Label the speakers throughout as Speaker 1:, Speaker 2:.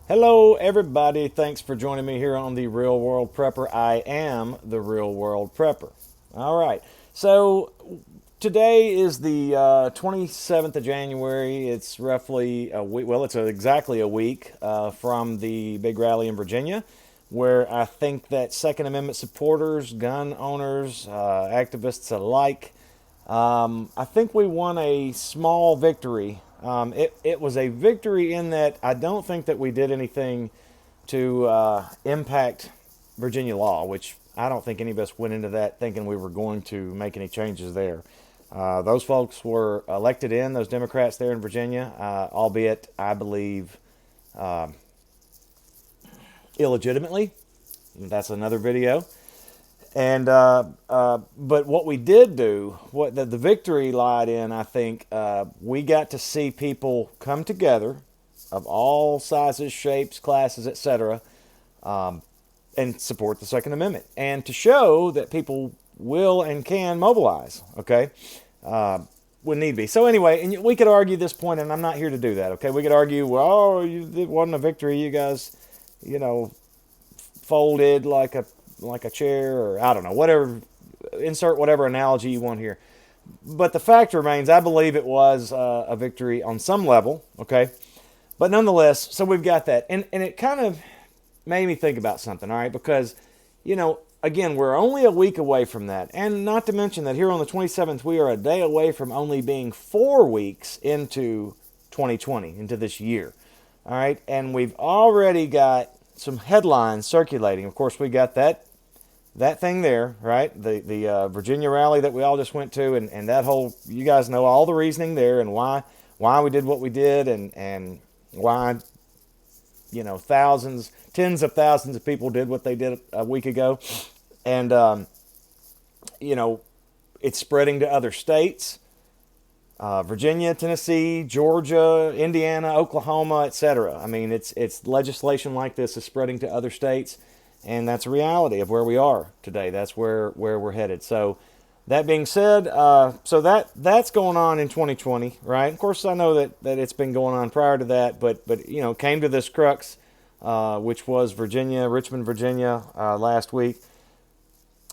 Speaker 1: Hello, everybody. Thanks for joining me here on the Real World Prepper. I am the Real World Prepper. All right. So today is the 27th of January. It's roughly a week. Well, it's exactly a week from the big rally in Virginia, where I think that Second Amendment supporters, gun owners, activists alike, I think we won a small victory. It was a victory in that I don't think that we did anything to impact Virginia law, which I don't think any of us went into that thinking we were going to make any changes there. Those folks were elected in, those Democrats there in Virginia, albeit I believe illegitimately. That's another video. And but what we did do, what the victory lied in, I think we got to see people come together of all sizes, shapes, classes, etc., and support the Second Amendment, and to show that people will and can mobilize. Okay, when need be. So anyway, and we could argue this point, and I'm not here to do that. Okay, we could argue, well, it wasn't a victory. You guys, you know, folded like a chair, or I don't know, whatever, insert whatever analogy you want here. But the fact remains, I believe it was a victory on some level, okay? But nonetheless, so we've got that. And it kind of made me think about something, all right? Because, again, we're only a week away from that. And not to mention that here on the 27th, we are a day away from only being 4 weeks into 2020, into this year, all right? And we've already got some headlines circulating. Of course, we got that thing there, right? The Virginia rally that we all just went to, and that whole, you guys know all the reasoning there, and why we did what we did, and why thousands, tens of thousands of people did what they did a week ago, and it's spreading to other states. Virginia, Tennessee, Georgia, Indiana, Oklahoma, etc. I mean, it's legislation like this is spreading to other states, and that's a reality of where we are today. That's where we're headed. So, that being said, so that's going on in 2020, right? Of course, I know that it's been going on prior to that, but came to this crux, which was Richmond, Virginia, last week.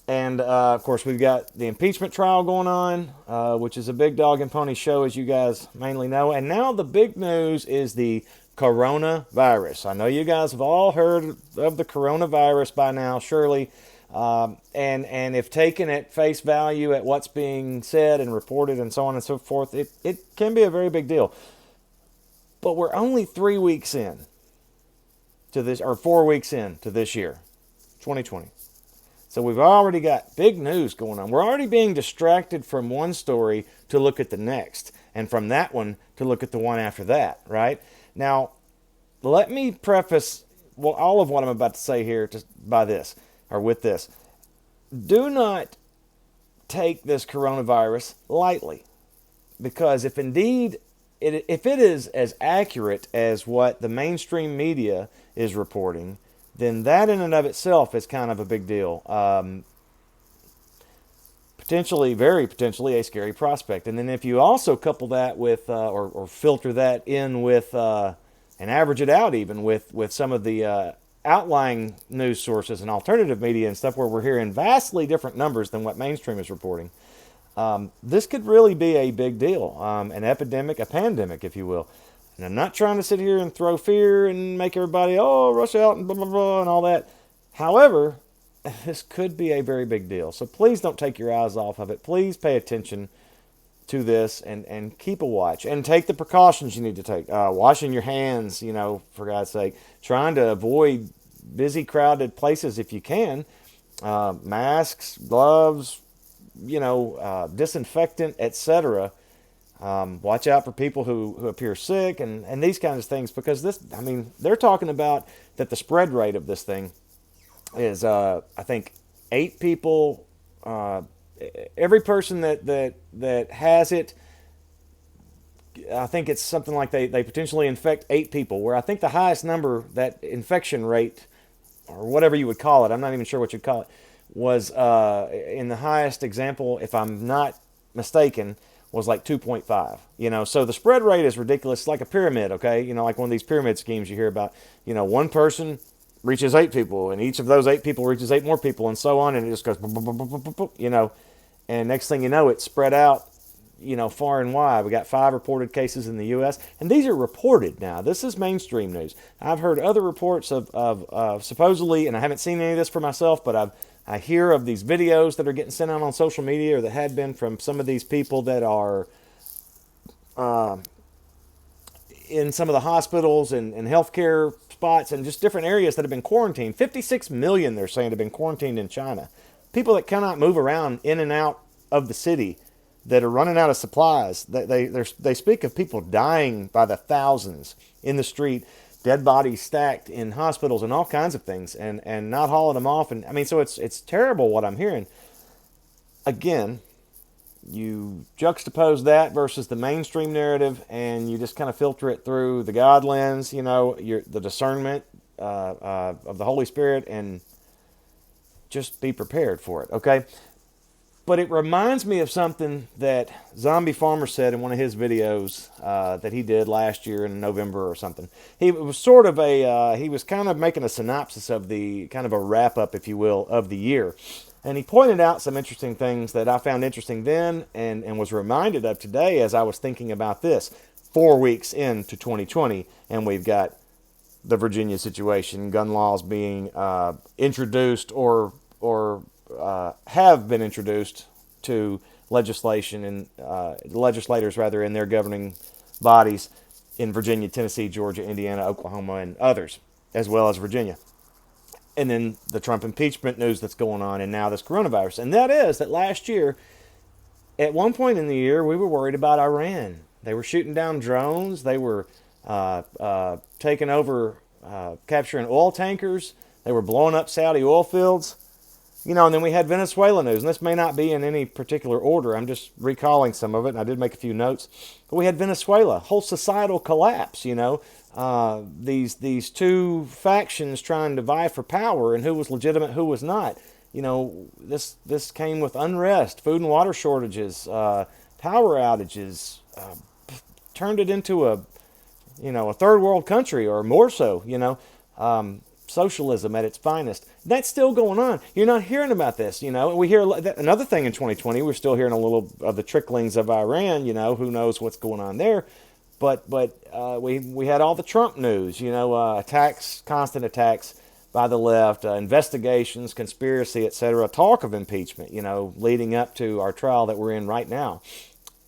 Speaker 1: And, of course, we've got the impeachment trial going on, which is a big dog and pony show, as you guys mainly know. And now the big news is the coronavirus. I know you guys have all heard of the coronavirus by now, surely. And if taken at face value at what's being said and reported and so on and so forth, it can be a very big deal. But we're only 3 weeks in to this, or 4 weeks in to this year, 2020. So we've already got big news going on. We're already being distracted from one story to look at the next, and from that one to look at the one after that, right? Now, let me preface all of what I'm about to say here by this, or with this. Do not take this coronavirus lightly, because if indeed, if it is as accurate as what the mainstream media is reporting, then that in and of itself is kind of a big deal. Very potentially a scary prospect. And then if you also couple that with, or filter that in with, and average it out even with some of the outlying news sources and alternative media and stuff where we're hearing vastly different numbers than what mainstream is reporting, this could really be a big deal, an epidemic, a pandemic, if you will. And I'm not trying to sit here and throw fear and make everybody, rush out and blah, blah, blah, and all that. However, this could be a very big deal. So please don't take your eyes off of it. Please pay attention to this and keep a watch. And take the precautions you need to take. Washing your hands, for God's sake. Trying to avoid busy, crowded places if you can. Masks, gloves, disinfectant, etc. Watch out for people who appear sick and these kinds of things, because they're talking about that the spread rate of this thing is, I think, 8 people, every person that has it, I think it's something like they potentially infect 8 people, where I think the highest number, that infection rate, or whatever you would call it, I'm not even sure what you'd call it, was in the highest example, if I'm not mistaken, was like 2.5. So the spread rate is ridiculous. It's like a pyramid, okay? Like one of these pyramid schemes you hear about. One person reaches 8 people, and each of those 8 people reaches 8 more people, and so on, and it just goes, and next thing you know, it's spread out, far and wide. We got 5 reported cases in the U.S., and these are reported now. This is mainstream news. I've heard other reports of supposedly, and I haven't seen any of this for myself, but I hear of these videos that are getting sent out on social media, or that had been, from some of these people that are in some of the hospitals and healthcare spots and just different areas that have been quarantined. 56 million, they're saying, have been quarantined in China. People that cannot move around in and out of the city, that are running out of supplies. They speak of people dying by the thousands in the street, dead bodies stacked in hospitals and all kinds of things, and not hauling them off. And I mean, so it's terrible what I'm hearing. Again, you juxtapose that versus the mainstream narrative, and you just kind of filter it through the God lens, the discernment of the Holy Spirit, and just be prepared for it, okay? But it reminds me of something that Zombie Farmer said in one of his videos that he did last year in November or something. He was sort of he was kind of making a synopsis of the, kind of a wrap-up, if you will, of the year. And he pointed out some interesting things that I found interesting then, and was reminded of today as I was thinking about this. 4 weeks into 2020, and we've got the Virginia situation, gun laws being introduced or have been introduced to legislation and legislators, rather, in their governing bodies in Virginia, Tennessee, Georgia, Indiana, Oklahoma, and others, as well as Virginia. And then the Trump impeachment news that's going on, and now this coronavirus. And that is that last year, at one point in the year, we were worried about Iran. They were shooting down drones. They were taking over, capturing oil tankers. They were blowing up Saudi oil fields. And then we had Venezuela news, and this may not be in any particular order. I'm just recalling some of it, and I did make a few notes. But we had Venezuela, whole societal collapse, these two factions trying to vie for power, and who was legitimate, who was not. This came with unrest, food and water shortages, power outages, turned it into a third world country, or more so, socialism at its finest. That's still going on. You're not hearing about this, We hear another thing in 2020. We're still hearing a little of the tricklings of Iran. Who knows what's going on there? But we had all the Trump news. Attacks, constant attacks by the left, investigations, conspiracy, etc. Talk of impeachment. Leading up to our trial that we're in right now.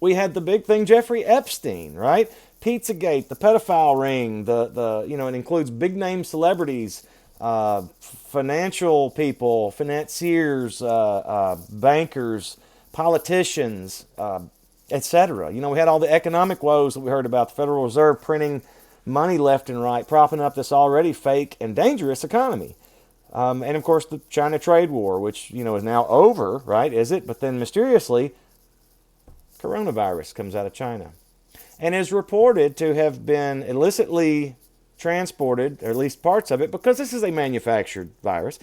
Speaker 1: We had the big thing, Jeffrey Epstein, right? Pizzagate, the pedophile ring. It includes big name celebrities. Financial people, financiers, bankers, politicians, etc. We had all the economic woes that we heard about, the Federal Reserve printing money left and right, propping up this already fake and dangerous economy. And of course, the China trade war, which, is now over, right? Is it? But then mysteriously, coronavirus comes out of China and is reported to have been illicitly transported, or at least parts of it, because this is a manufactured virus,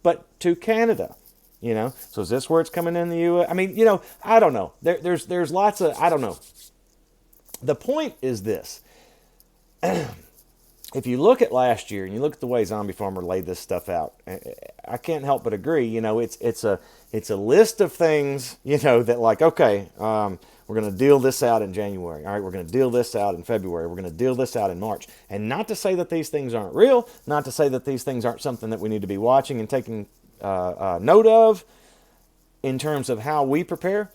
Speaker 1: but to Canada. So is this where it's coming in the U.S.? I mean, I don't know. There's lots of, I don't know. The point is this. If you look at last year and you look at the way Zombie Farmer laid this stuff out, I can't help but agree. It's a list of things, that like, okay, we're going to deal this out in January. All right, we're going to deal this out in February. We're going to deal this out in March. And not to say that these things aren't real, not to say that these things aren't something that we need to be watching and taking note of in terms of how we prepare.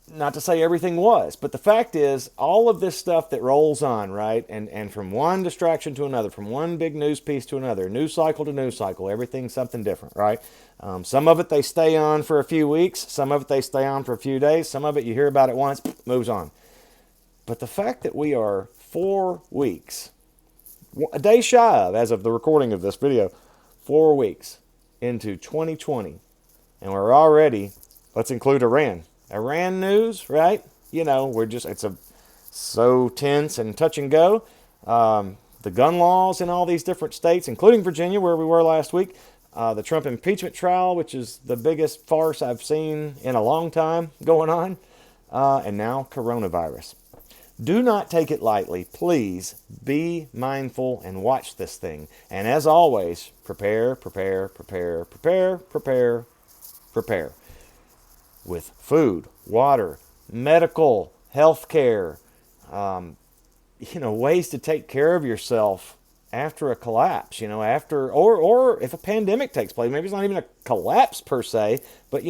Speaker 1: Not to say everything was, but the fact is, all of this stuff that rolls on, right, and from one distraction to another, from one big news piece to another, news cycle to news cycle, everything's something different, right? Some of it they stay on for a few weeks, some of it they stay on for a few days, some of it you hear about it once, moves on. But the fact that we are 4 weeks, a day shy of, as of the recording of this video, 4 weeks into 2020, and we're already, let's include Iran news, right? It's so tense and touch and go. The gun laws in all these different states, including Virginia, where we were last week. The Trump impeachment trial, which is the biggest farce I've seen in a long time going on. and now coronavirus. Do not take it lightly. Please be mindful and watch this thing. And as always, prepare, prepare, prepare, prepare, prepare, prepare. With food, water, medical, health care, ways to take care of yourself after a collapse, after, or if a pandemic takes place. Maybe it's not even a collapse per se, but,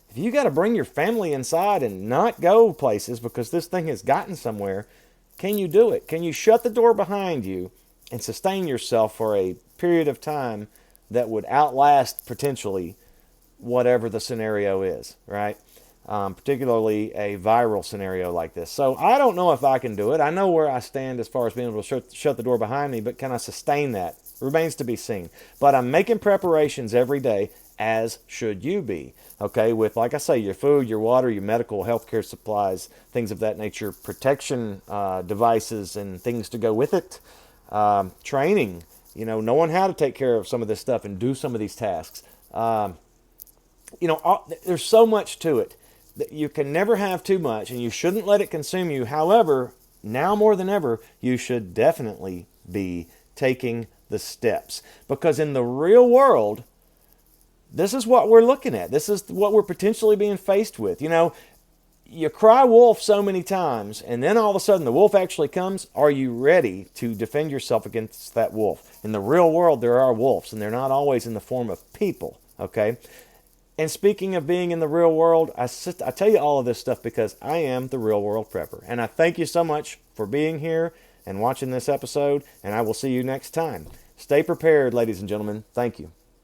Speaker 1: if you got to bring your family inside and not go places because this thing has gotten somewhere, can you do it? Can you shut the door behind you and sustain yourself for a period of time that would outlast potentially whatever the scenario is, right? Particularly a viral scenario like this. So I don't know if I can do it. I know where I stand as far as being able to shut the door behind me, but can I sustain that? Remains to be seen. But I'm making preparations every day, as should you be. Okay, with, like I say, your food, your water, your medical, healthcare supplies, things of that nature, protection devices and things to go with it, training, knowing how to take care of some of this stuff and do some of these tasks. There's so much to it. You can never have too much, and you shouldn't let it consume you. However, now more than ever, you should definitely be taking the steps. Because in the real world, this is what we're looking at. This is what we're potentially being faced with. You cry wolf so many times, and then all of a sudden the wolf actually comes. Are you ready to defend yourself against that wolf? In the real world, there are wolves, and they're not always in the form of people, okay? And speaking of being in the real world, I tell you all of this stuff because I am the real world prepper. And I thank you so much for being here and watching this episode, and I will see you next time. Stay prepared, ladies and gentlemen. Thank you.